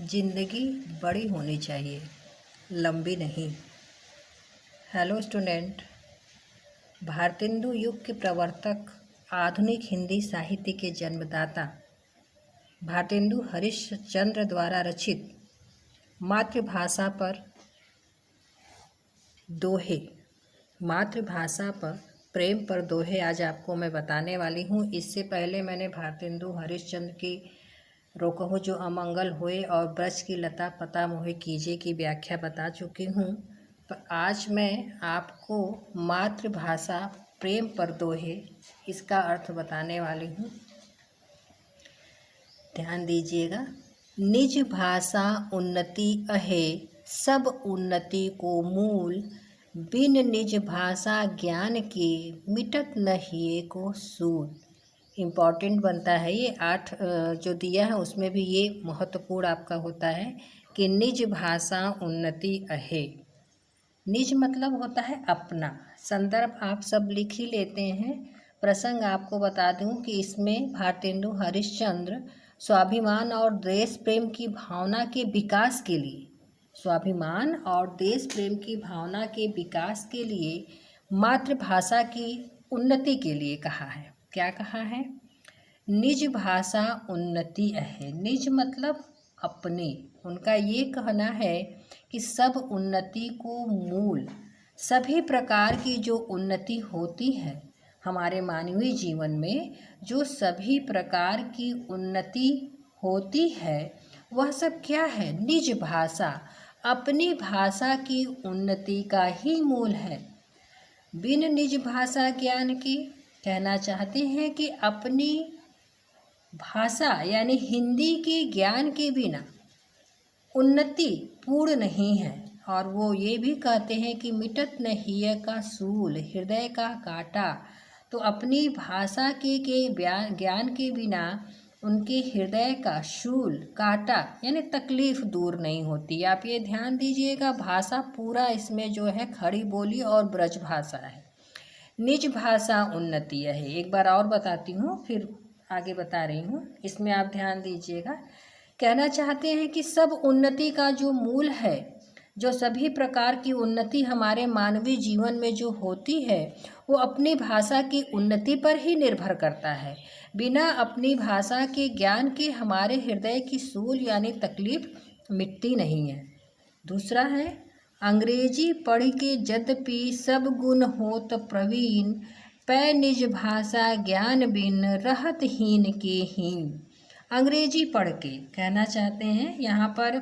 जिंदगी बड़ी होनी चाहिए, लंबी नहीं। हेलो स्टूडेंट, भारतेंदु युग के प्रवर्तक, आधुनिक हिंदी साहित्य के जन्मदाता भारतेंदु हरिश्चंद्र द्वारा रचित मातृभाषा पर दोहे, मातृभाषा पर प्रेम पर दोहे आज आपको मैं बताने वाली हूँ। इससे पहले मैंने भारतेंदु हरिश्चंद्र की रोकहो जो अमंगल हुए और ब्रज की लता पता मोहे कीजिए की व्याख्या बता चुकी हूँ। पर आज मैं आपको मातृभाषा प्रेम पर दोहे इसका अर्थ बताने वाली हूँ। ध्यान दीजिएगा। निज भाषा उन्नति अहे, सब उन्नति को मूल। बिन निज भाषा ज्ञान के, मिटत न हिये को सूल। इम्पॉर्टेंट बनता है ये 8 जो दिया है उसमें भी ये महत्वपूर्ण आपका होता है कि निज भाषा उन्नति अहे। निज मतलब होता है अपना। संदर्भ आप सब लिख ही लेते हैं। प्रसंग आपको बता दूं कि इसमें भारतेंदु हरिश्चंद्र स्वाभिमान और देश प्रेम की भावना के विकास के लिए, स्वाभिमान और देश प्रेम की भावना के विकास के लिए मातृभाषा की उन्नति के लिए कहा है। क्या कहा है? निज भाषा उन्नति है। निज मतलब अपने। उनका ये कहना है कि सब उन्नति को मूल, सभी प्रकार की जो उन्नति होती है हमारे मानवीय जीवन में, जो सभी प्रकार की उन्नति होती है वह सब क्या है? निज भाषा, अपनी भाषा की उन्नति का ही मूल है। बिन निज भाषा ज्ञान के, कहना चाहते हैं कि अपनी भाषा यानी हिंदी के ज्ञान के बिना उन्नति पूर्ण नहीं है। और वो ये भी कहते हैं कि मिटत न हिय का सूल, हृदय का काटा। तो अपनी भाषा के ज्ञान के बिना उनके हृदय का शूल, काटा यानी तकलीफ दूर नहीं होती। आप ये ध्यान दीजिएगा। भाषा पूरा इसमें जो है खड़ी बोली और ब्रज भाषा है। निज भाषा उन्नति है। एक बार और बताती हूँ, फिर आगे बता रही हूँ। इसमें आप ध्यान दीजिएगा। कहना चाहते हैं कि सब उन्नति का जो मूल है, जो सभी प्रकार की उन्नति हमारे मानवीय जीवन में जो होती है वो अपनी भाषा की उन्नति पर ही निर्भर करता है। बिना अपनी भाषा के ज्ञान के हमारे हृदय की सूल यानी तकलीफ मिटती नहीं है। दूसरा है, अंग्रेजी पढ़ के यद्यपि सब गुण होत प्रवीण, पै निज भाषा ज्ञान बिन रहत हीन के हीन। अंग्रेजी पढ़ के, कहना चाहते हैं यहाँ पर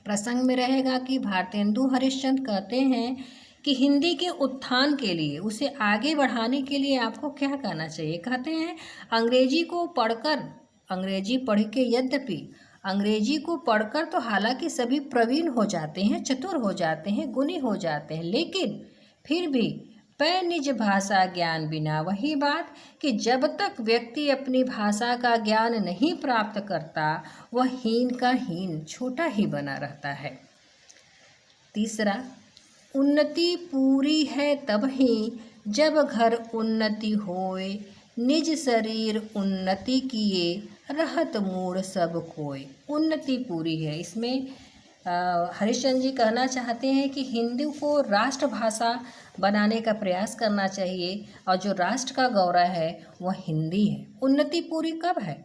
प्रसंग में रहेगा कि भारतेंदु हरिश्चंद्र कहते हैं कि हिंदी के उत्थान के लिए, उसे आगे बढ़ाने के लिए आपको क्या करना चाहिए? कहते हैं अंग्रेजी को पढ़कर, अंग्रेजी पढ़ के यद्यपि, अंग्रेजी को पढ़कर तो हालांकि सभी प्रवीण हो जाते हैं, चतुर हो जाते हैं, गुणी हो जाते हैं, लेकिन फिर भी पै निज भाषा ज्ञान बिना, वही बात कि जब तक व्यक्ति अपनी भाषा का ज्ञान नहीं प्राप्त करता वह हीन का हीन, छोटा ही बना रहता है। तीसरा, उन्नति पूरी है तब ही जब घर उन्नति होए, निज शरीर उन्नति किए रहत मूढ़ सब कोय। उन्नति पूरी है। इसमें हरिश्चंद्र जी कहना चाहते हैं कि हिंदी को राष्ट्रभाषा बनाने का प्रयास करना चाहिए और जो राष्ट्र का गौरव है वह हिंदी है। उन्नति पूरी कब है?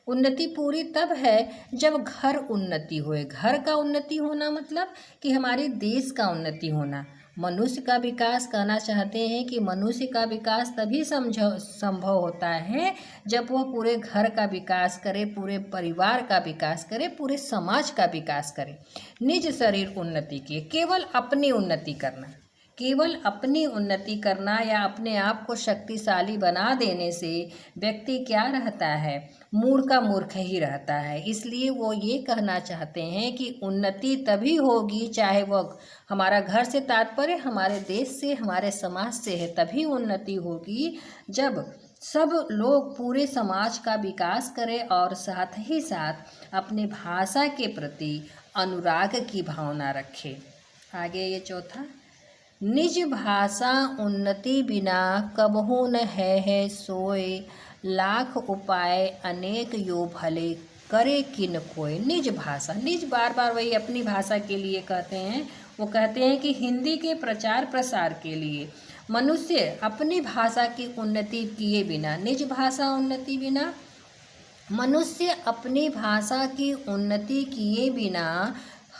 उन्नति पूरी तब है जब घर उन्नति होए। घर का उन्नति होना मतलब कि हमारे देश का उन्नति होना। मनुष्य का विकास, कहना चाहते हैं कि मनुष्य का विकास तभी संभव होता है जब वह पूरे घर का विकास करे, पूरे परिवार का विकास करे, पूरे समाज का विकास करे। निज शरीर उन्नति की, केवल अपनी उन्नति करना, केवल अपनी उन्नति करना या अपने आप को शक्तिशाली बना देने से व्यक्ति क्या रहता है? मूढ़ का मूर्ख ही रहता है। इसलिए वो ये कहना चाहते हैं कि उन्नति तभी होगी, चाहे वह हमारा घर से तात्पर्य हमारे देश से, हमारे समाज से है, तभी उन्नति होगी जब सब लोग पूरे समाज का विकास करें और साथ ही साथ अपनी भाषा के प्रति अनुराग की भावना रखें। आगे ये चौथा, निज भाषा उन्नति बिना कबहू न है सोए, लाख उपाय अनेक यो भले करे किन कोय निज भाषा। निज बार बार वही अपनी भाषा के लिए कहते हैं। वो कहते हैं कि हिंदी के प्रचार प्रसार के लिए मनुष्य अपनी भाषा की उन्नति किए बिना, निज भाषा उन्नति बिना, मनुष्य अपनी भाषा की उन्नति किए बिना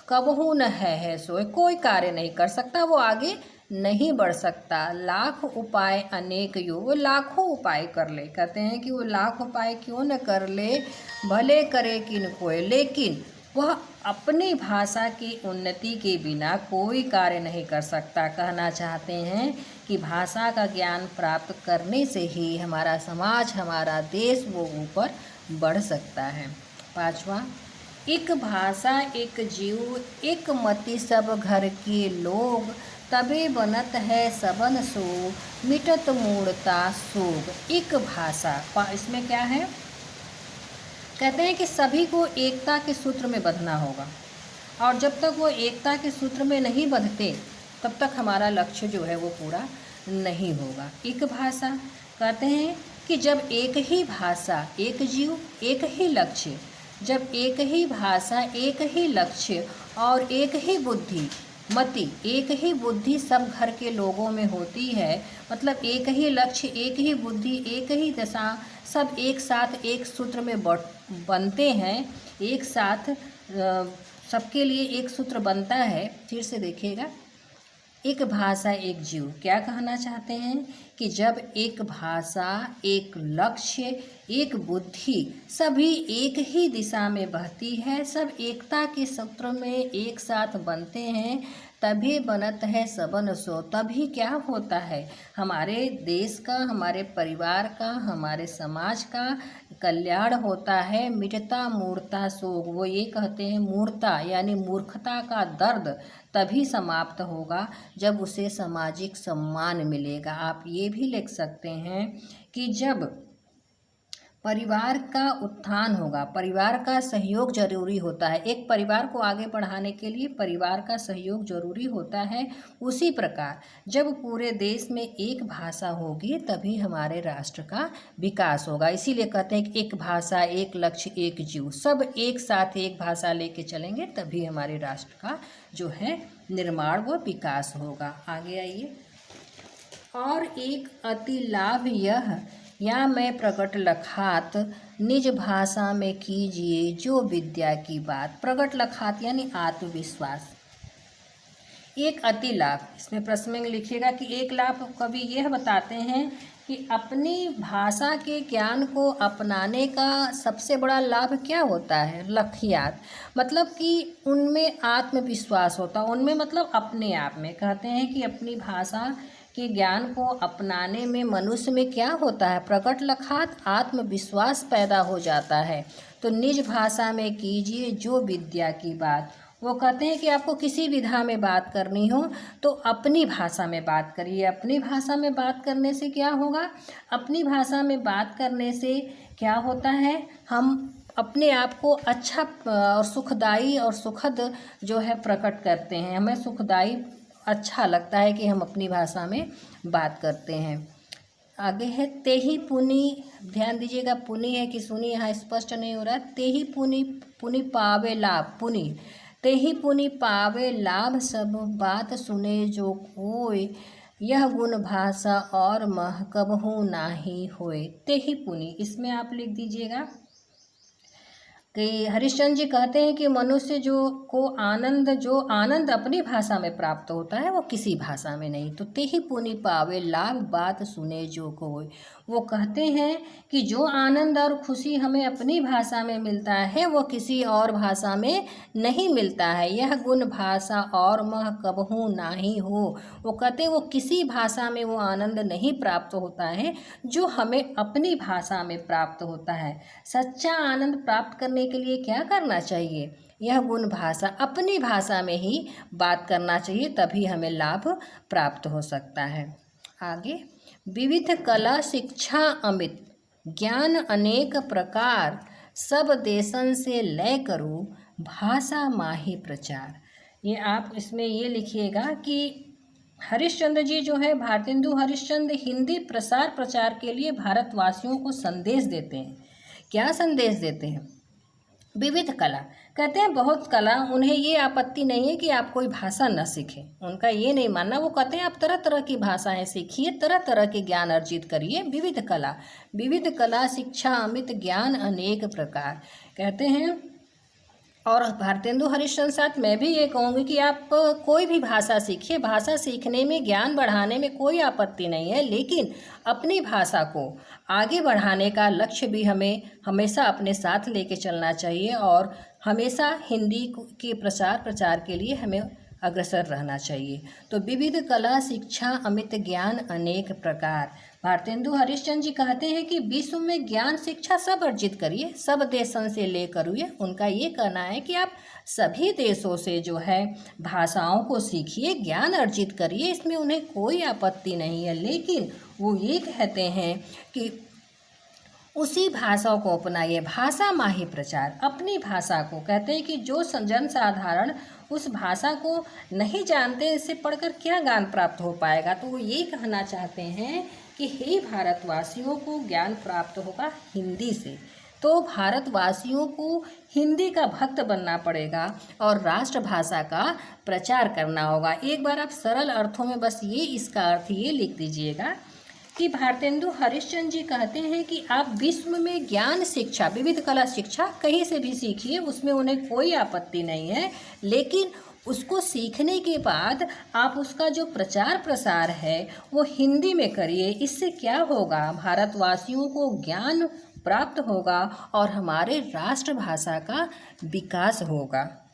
कबहू न है सोए, कोई कार्य नहीं कर सकता, वो आगे नहीं बढ़ सकता। लाख उपाय अनेक यो, वो लाखों उपाय कर ले, कहते हैं कि वो लाख उपाय क्यों न कर ले, भले करे किन कोय, लेकिन वह अपनी भाषा की उन्नति के बिना कोई कार्य नहीं कर सकता। कहना चाहते हैं कि भाषा का ज्ञान प्राप्त करने से ही हमारा समाज, हमारा देश वो ऊपर बढ़ सकता है। पाँचवा, एक भाषा एक जीव एक मति सब घर के लोग, तबे बनत है सबन सो मिटत मूढ़ता सोग। एक भाषा, इसमें क्या है, कहते हैं कि सभी को एकता के सूत्र में बंधना होगा, और जब तक वो एकता के सूत्र में नहीं बंधते तब तक हमारा लक्ष्य जो है वो पूरा नहीं होगा। एक भाषा, कहते हैं कि जब एक ही भाषा एक जीव एक ही लक्ष्य, जब एक ही भाषा एक ही लक्ष्य और एक ही बुद्धि मति, एक ही बुद्धि सब घर के लोगों में होती है, मतलब एक ही लक्ष्य एक ही बुद्धि एक ही दशा, सब एक साथ एक सूत्र में बनते हैं, एक साथ सबके लिए एक सूत्र बनता है। फिर से देखिएगा, एक भाषा एक जीव, क्या कहना चाहते हैं कि जब एक भाषा एक लक्ष्य एक बुद्धि सभी एक ही दिशा में बहती है, सब एकता के सूत्र में एक साथ बनते हैं, तभी बनत है सबन सो, तभी क्या होता है, हमारे देश का, हमारे परिवार का, हमारे समाज का कल्याण होता है। मिटता मूढ़ता सोग, वो ये कहते हैं मूढ़ता यानी मूर्खता का दर्द तभी समाप्त होगा जब उसे सामाजिक सम्मान मिलेगा। आप ये भी लिख सकते हैं कि जब परिवार का उत्थान होगा, परिवार का सहयोग जरूरी होता है, एक परिवार को आगे बढ़ाने के लिए परिवार का सहयोग जरूरी होता है। उसी प्रकार जब पूरे देश में एक भाषा होगी तभी हमारे राष्ट्र का विकास होगा। इसीलिए कहते हैं कि एक भाषा एक लक्ष्य एक जीव, सब एक साथ एक भाषा लेके चलेंगे तभी हमारे राष्ट्र का जो है निर्माण व विकास होगा। आगे आइए, और एक अति लाभ यह या मैं प्रकट लखात निज भाषा में कीजिए जो विद्या की बात। प्रकट लखात यानी आत्मविश्वास। एक अति लाभ, इसमें प्रश्न में लिखिएगा कि एक लाभ कवि यह बताते हैं कि अपनी भाषा के ज्ञान को अपनाने का सबसे बड़ा लाभ क्या होता है, लखियात, मतलब कि उनमें आत्मविश्वास होता, उनमें मतलब अपने आप में। कहते हैं कि अपनी भाषा के ज्ञान को अपनाने में मनुष्य में क्या होता है, प्रकट लखात आत्मविश्वास पैदा हो जाता है। तो निज भाषा में कीजिए जो विद्या की बात। वो कहते हैं कि आपको किसी विधा में बात करनी हो तो अपनी भाषा में बात करिए। अपनी भाषा में बात करने से क्या होगा, अपनी भाषा में बात करने से क्या होता है, हम अपने आप को अच्छा और सुखदायी और सुखद जो है प्रकट करते हैं। हमें सुखदायी अच्छा लगता है कि हम अपनी भाषा में बात करते हैं। आगे है तेहि पुनि, ध्यान दीजिएगा पुनि है कि सुनी, यहाँ स्पष्ट नहीं हो रहा। तेहि पुनि पुनि पावे लाभ, पुनि तेहि पुनि पावे लाभ सब बात सुने जो कोय, यह गुण भाषा और मह कबहू नाही होए। तेहि पुनि, इसमें आप लिख दीजिएगा कि हरिश्चंद्र जी कहते हैं कि मनुष्य जो आनंद अपनी भाषा में प्राप्त होता है वो किसी भाषा में नहीं। तो तेहि पुनि पावे लाभ बात सुने जो कोय, वो कहते हैं कि जो आनंद और खुशी हमें अपनी भाषा में मिलता है वो किसी और भाषा में नहीं मिलता है। यह गुण भाषा और मह कबहू नाही हो, वो कहते हैं वो किसी भाषा में वो आनंद नहीं प्राप्त होता है जो हमें अपनी भाषा में प्राप्त होता है। सच्चा आनंद प्राप्त करने के लिए क्या करना चाहिए, यह गुण भाषा अपनी भाषा में ही बात करना चाहिए, तभी हमें लाभ प्राप्त हो सकता है। आगे, विविध कला शिक्षा अमित ज्ञान अनेक प्रकार, सब देशन से लय करो भाषा माही प्रचार। ये आप इसमें ये लिखिएगा कि हरिश्चंद्र जी जो है भारतेंदु हरिश्चंद्र हिंदी प्रसार प्रचार के लिए भारतवासियों को संदेश देते हैं। क्या संदेश देते हैं, विविध कला, कहते हैं बहुत कला, उन्हें ये आपत्ति नहीं है कि आप कोई भाषा न सीखें, उनका ये नहीं मानना। वो कहते हैं आप तरह तरह की भाषाएं सीखिए, तरह तरह के ज्ञान अर्जित करिए। विविध कला शिक्षा अमित ज्ञान अनेक प्रकार, कहते हैं। और भारतेंदु हरिश्चंद्र साथ मैं भी ये कहूँगी कि आप कोई भी भाषा सीखिए, भाषा सीखने में ज्ञान बढ़ाने में कोई आपत्ति नहीं है, लेकिन अपनी भाषा को आगे बढ़ाने का लक्ष्य भी हमें हमेशा अपने साथ लेके चलना चाहिए और हमेशा हिंदी के प्रचार के लिए हमें अग्रसर रहना चाहिए। तो विविध कला शिक्षा अमित ज्ञान अनेक प्रकार, भारतेंदु हरिश्चंद्र जी कहते हैं कि विश्व में ज्ञान शिक्षा सब अर्जित करिए, सब देशों से लेकर हुए। उनका ये कहना है कि आप सभी देशों से जो है भाषाओं को सीखिए, ज्ञान अर्जित करिए, इसमें उन्हें कोई आपत्ति नहीं है। लेकिन वो ये कहते हैं कि उसी भाषा को अपनाइए, भाषा माही प्रचार, अपनी भाषा को। कहते हैं कि जो जन साधारण उस भाषा को नहीं जानते, इससे पढ़कर क्या ज्ञान प्राप्त हो पाएगा। तो वो ये कहना चाहते हैं कि हे भारतवासियों को ज्ञान प्राप्त होगा हिंदी से। तो भारतवासियों को हिंदी का भक्त बनना पड़ेगा और राष्ट्रभाषा का प्रचार करना होगा। एक बार आप सरल अर्थों में बस ये इसका अर्थ ये लिख दीजिएगा कि भारतेंदु हरिश्चंद्र जी कहते हैं कि आप विश्व में ज्ञान शिक्षा, विविध कला शिक्षा कहीं से भी सीखिए, उसमें उन्हें कोई आपत्ति नहीं है, लेकिन उसको सीखने के बाद आप उसका जो प्रचार प्रसार है वो हिंदी में करिए। इससे क्या होगा, भारतवासियों को ज्ञान प्राप्त होगा और हमारे राष्ट्रभाषा का विकास होगा।